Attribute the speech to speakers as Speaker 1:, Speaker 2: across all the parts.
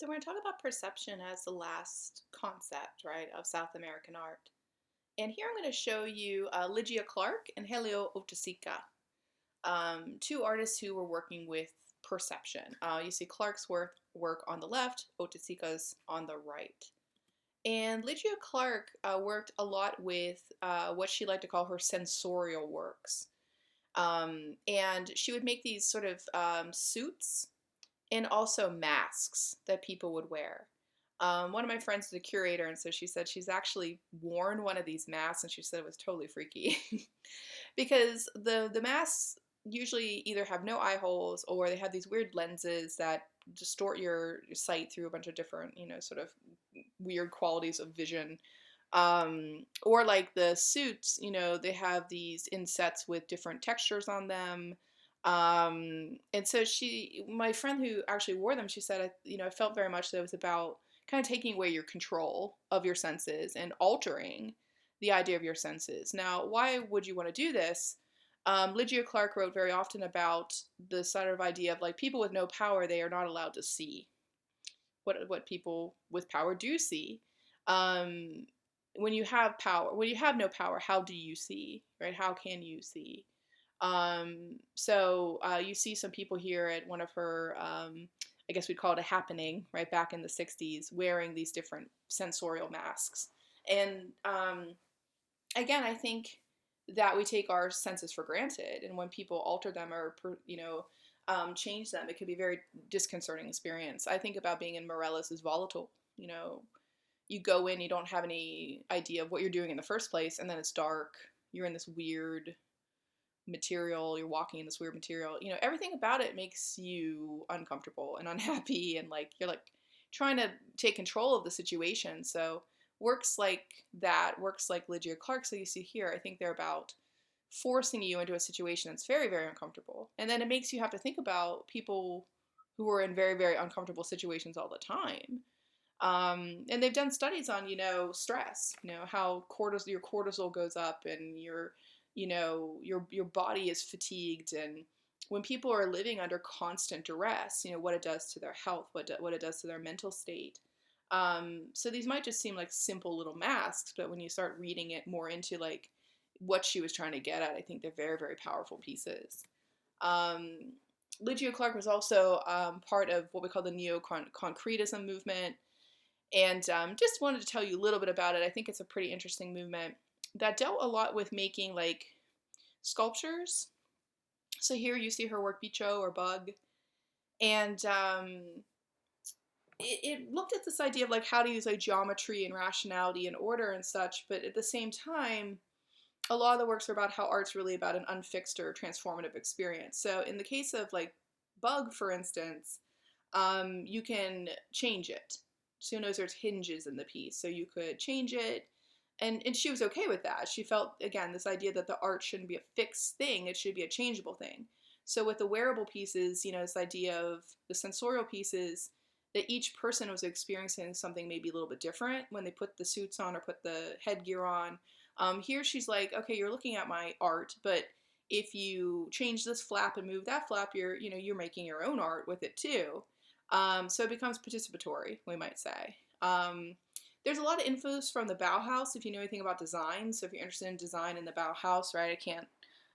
Speaker 1: So we're going to talk about perception as the last concept, right, of South American art. And here I'm going to show you Lygia Clark and Helio Otesica, two artists who were working with perception. You see Clark's work on the left, Otesica's on the right. And Lygia Clark worked a lot with what she liked to call her sensorial works. And she would make these sort of suits and also masks that people would wear. One of my friends is a curator, and so she said she's actually worn one of these masks, and she said it was totally freaky because the masks usually either have no eye holes or they have these weird lenses that distort your sight through a bunch of different, sort of weird qualities of vision. Or like the suits, they have these insets with different textures on them. And so my friend who actually wore them, she said, I felt very much that it was about kind of taking away your control of your senses and altering the idea of your senses. Now, why would you want to do this? Lygia Clark wrote very often about the sort of idea of like people with no power, they are not allowed to see what people with power do see. Um, when you have power, when you have no power, how do you see, right? How can you see? So you see some people here at one of her, I guess we'd call it a happening, right back in the 60s, wearing these different sensorial masks. And again, I think that we take our senses for granted. And when people alter them or, change them, it can be a very disconcerting experience. I think about being in Morelos as volatile. You go in, you don't have any idea of what you're doing in the first place, and then it's dark. You're in this weird material, you're walking in this weird material, everything about it makes you uncomfortable and unhappy, and like you're like trying to take control of the situation. So works like that, works like Lygia Clark, so you see here, I think they're about forcing you into a situation that's very, very uncomfortable. And then it makes you have to think about people who are in very, very uncomfortable situations all the time. And they've done studies on, stress, how your cortisol goes up, and your body is fatigued, and when people are living under constant duress, what it does to their health, what it does to their mental state. So these might just seem like simple little masks, but when you start reading it more into like what she was trying to get at, I think they're very, very powerful pieces. Um, Lygia Clark was also part of what we call the neo-concretism movement, and just wanted to tell you a little bit about it. I think it's a pretty interesting movement that dealt a lot with making like sculptures. So here you see her work Bicho or Bug, and it looked at this idea of like how to use like geometry and rationality and order and such, but at the same time, a lot of the works are about how art's really about an unfixed or transformative experience. So in the case of like Bug, for instance, you can change it. So you notice there's hinges in the piece, so you could change it, and she was okay with that. She felt, again, this idea that the art shouldn't be a fixed thing, it should be a changeable thing. So with the wearable pieces, this idea of the sensorial pieces, that each person was experiencing something maybe a little bit different when they put the suits on or put the headgear on. Here she's like, okay, you're looking at my art, but if you change this flap and move that flap, you're making your own art with it too. So it becomes participatory, we might say. There's a lot of influence from the Bauhaus, if you know anything about design. So if you're interested in design in the Bauhaus, right, I can't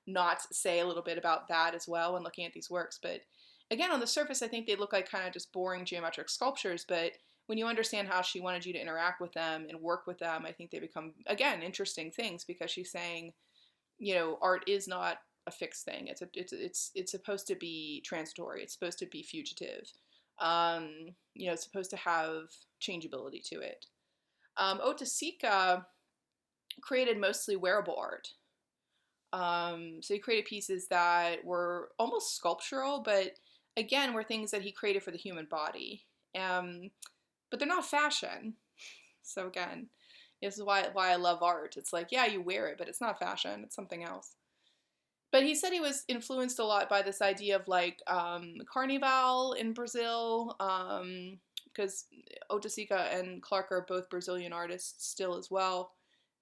Speaker 1: not say a little bit about that as well when looking at these works. But again, on the surface, I think they look like kind of just boring geometric sculptures. But when you understand how she wanted you to interact with them and work with them, I think they become, again, interesting things, because she's saying, art is not a fixed thing. It's supposed to be transitory. It's supposed to be fugitive. It's supposed to have changeability to it. Otesica created mostly wearable art. So he created pieces that were almost sculptural, but again, were things that he created for the human body. But they're not fashion. So again, this is why I love art. It's like, yeah, you wear it, but it's not fashion. It's something else. But he said he was influenced a lot by this idea of like Carnival in Brazil, because Otesica and Clark are both Brazilian artists still as well.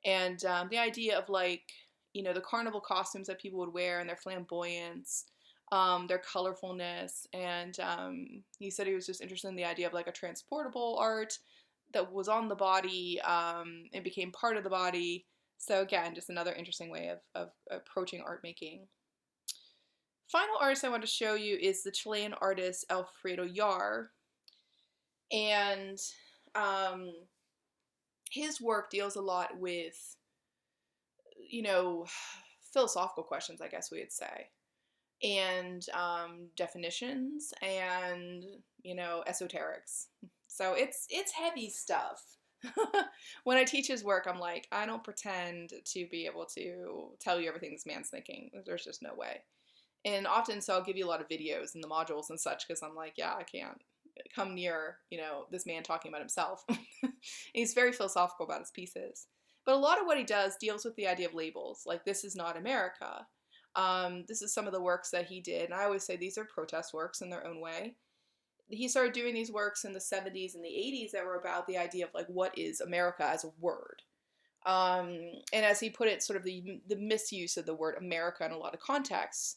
Speaker 1: And the idea of like, the carnival costumes that people would wear and their flamboyance, their colorfulness, and he said he was just interested in the idea of like a transportable art that was on the body and became part of the body. So again, just another interesting way of approaching art making. Final artist I want to show you is the Chilean artist Alfredo Yar, and um, his work deals a lot with, you know, philosophical questions, I guess we would say, and definitions, and, you know, esoterics. So it's heavy stuff. When I teach his work, I'm like, I don't pretend to be able to tell you everything this man's thinking. There's just no way. And often, so I'll give you a lot of videos in the modules and such, because I'm like, yeah, I can't come near, you know, this man talking about himself. He's very philosophical about his pieces. But a lot of what he does deals with the idea of labels, like this is not America. This is some of the works that he did, and I always say these are protest works in their own way. He started doing these works in the 70s and the 80s that were about the idea of like what is America as a word. And as he put it, sort of the misuse of the word America in a lot of contexts.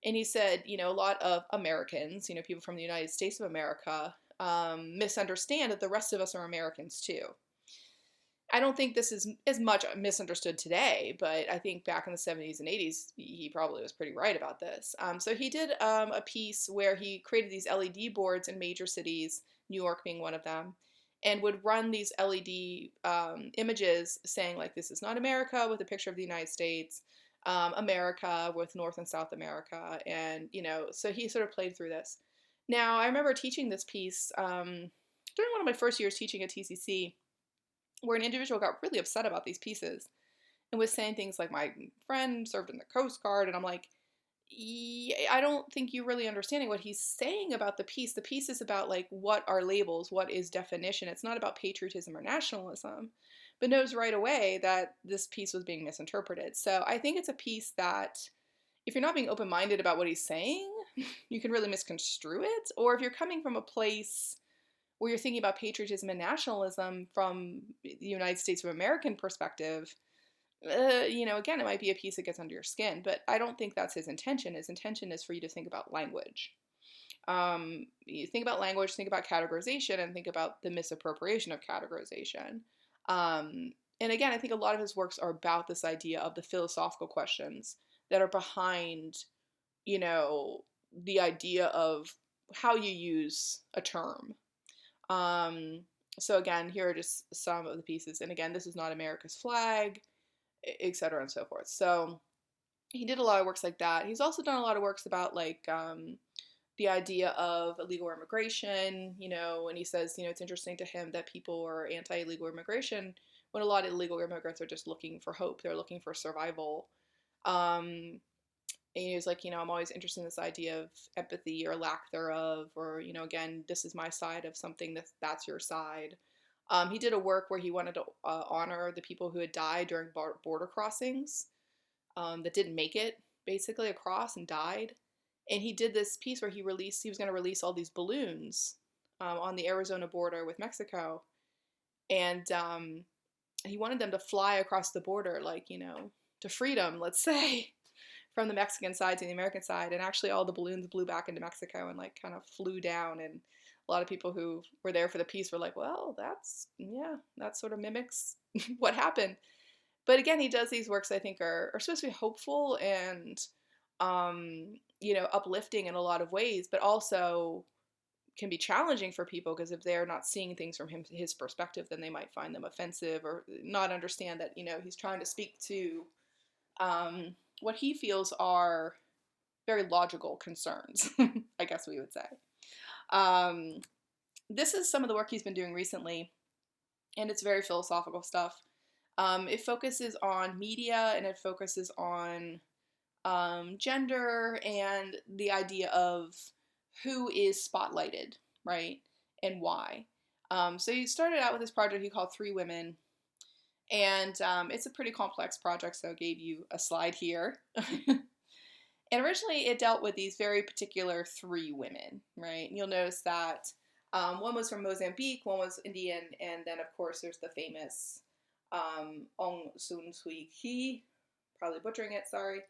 Speaker 1: And he said, you know, a lot of Americans, you know, people from the United States of America, misunderstand that the rest of us are Americans too. I don't think this is as much misunderstood today, but I think back in the 70s and 80s, he probably was pretty right about this. So he did a piece where he created these LED boards in major cities, New York being one of them, and would run these LED images saying, like, this is not America, with a picture of the United States, America with North and South America, and, you know, so he sort of played through this. Now, I remember teaching this piece during one of my first years teaching at TCC, where an individual got really upset about these pieces and was saying things like, my friend served in the Coast Guard, and I'm like, I don't think you're really understanding what he's saying about the piece. The piece is about, like, what are labels, what is definition. It's not about patriotism or nationalism, but knows right away that this piece was being misinterpreted. So I think it's a piece that, if you're not being open-minded about what he's saying, you can really misconstrue it. Or if you're coming from a place where you're thinking about patriotism and nationalism from the United States of American perspective, you know, again, it might be a piece that gets under your skin, but I don't think that's his intention. His intention is for you to think about language. You think about language, think about categorization, and think about the misappropriation of categorization. And again, I think a lot of his works are about this idea of the philosophical questions that are behind, you know, the idea of how you use a term. So again, here are just some of the pieces. And again, this is not America's flag, etc. and so forth. So he did a lot of works like that. He's also done a lot of works about, like, the idea of illegal immigration, you know, and he says, you know, it's interesting to him that people are anti-illegal immigration when a lot of illegal immigrants are just looking for hope. They're looking for survival. And he was like, you know, I'm always interested in this idea of empathy or lack thereof, or, you know, again, this is my side of something, that's your side. He did a work where he wanted to honor the people who had died during border crossings, that didn't make it basically across and died. And he did this piece where he was going to release all these balloons on the Arizona border with Mexico. And he wanted them to fly across the border, like, you know, to freedom, let's say, from the Mexican side to the American side. And actually all the balloons blew back into Mexico and, like, kind of flew down. And a lot of people who were there for the piece were like, well, that sort of mimics what happened. But again, he does these works I think are supposed to be hopeful and, you know, uplifting in a lot of ways, but also can be challenging for people, because if they're not seeing things from his perspective, then they might find them offensive or not understand that, you know, he's trying to speak to what he feels are very logical concerns, I guess we would say. This is some of the work he's been doing recently, and it's very philosophical stuff. It focuses on media, and it focuses on gender and the idea of who is spotlighted, right, and why. So he started out with this project he called Three Women, and it's a pretty complex project, so I gave you a slide here. And originally it dealt with these very particular three women, right? And you'll notice that one was from Mozambique, one was Indian, and then of course there's the famous Aung San Suu Kyi, probably butchering it, sorry.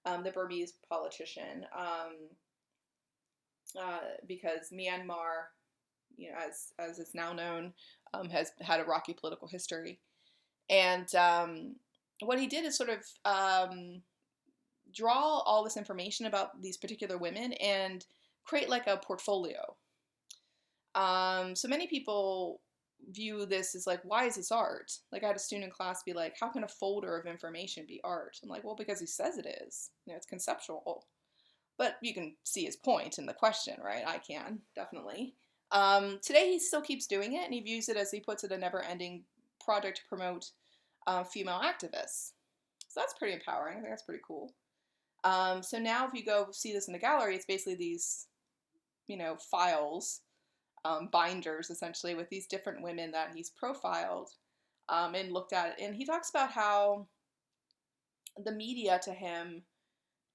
Speaker 1: the Burmese politician, because Myanmar, as it's now known, has had a rocky political history. And what he did is sort of draw all this information about these particular women and create like a portfolio. So many people view this as like, why is this art? Like I had a student in class be like, how can a folder of information be art? I'm like, well, because he says it is. It's conceptual. But you can see his point in the question, right? I can, definitely. Today he still keeps doing it, and he views it as, he puts it, a never-ending project to promote female activists. So that's pretty empowering. I think that's pretty cool. So now if you go see this in the gallery, it's basically these, files, binders essentially, with these different women that he's profiled and looked at. And he talks about how the media to him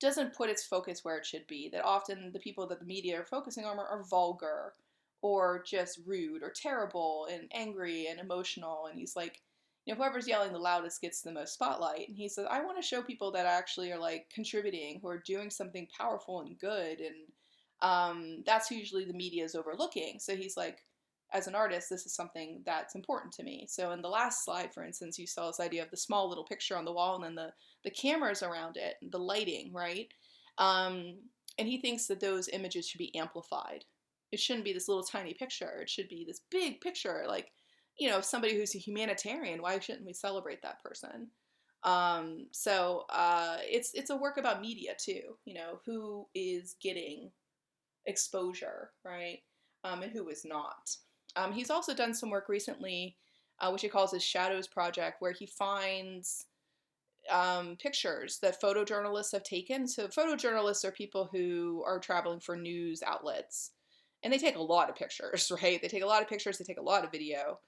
Speaker 1: doesn't put its focus where it should be. That often the people that the media are focusing on are vulgar or just rude or terrible and angry and emotional. And he's like, whoever's yelling the loudest gets the most spotlight. And he says, I want to show people that actually are like contributing, who are doing something powerful and good. And that's usually the media is overlooking. So he's like, as an artist, this is something that's important to me. So in the last slide, for instance, you saw this idea of the small little picture on the wall and then the cameras around it, the lighting, right? And he thinks that those images should be amplified. It shouldn't be this little tiny picture. It should be this big picture, like, somebody who's a humanitarian. Why shouldn't we celebrate that person? So it's a work about media too. Who is getting exposure, right? And who is not. He's also done some work recently, which he calls his Shadows Project, where he finds pictures that photojournalists have taken. So photojournalists are people who are traveling for news outlets, and they take a lot of pictures, right? They take a lot of pictures, they take a lot of video,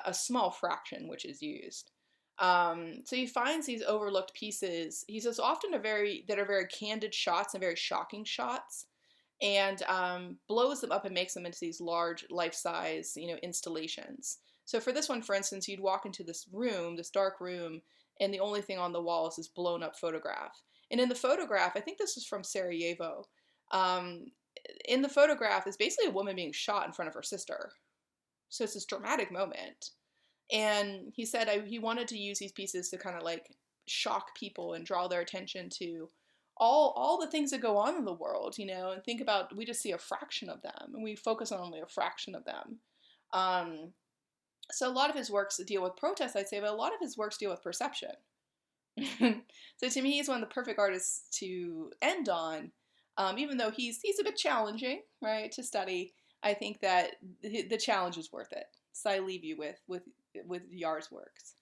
Speaker 1: a small fraction which is used. So he finds these overlooked pieces. He says often that are very candid shots and very shocking shots, and blows them up and makes them into these large life-size, installations. So for this one, for instance, you'd walk into this room, this dark room, and the only thing on the wall is this blown up photograph. And in the photograph, I think this is from Sarajevo, in the photograph is basically a woman being shot in front of her sister. So it's this dramatic moment. And he said he wanted to use these pieces to kind of like shock people and draw their attention to all the things that go on in the world, and think about, we just see a fraction of them and we focus on only a fraction of them. So a lot of his works deal with protest, I'd say, but a lot of his works deal with perception. So to me, he's one of the perfect artists to end on, even though he's a bit challenging, right, to study. I think that the challenge is worth it. So I leave you with Yar's works.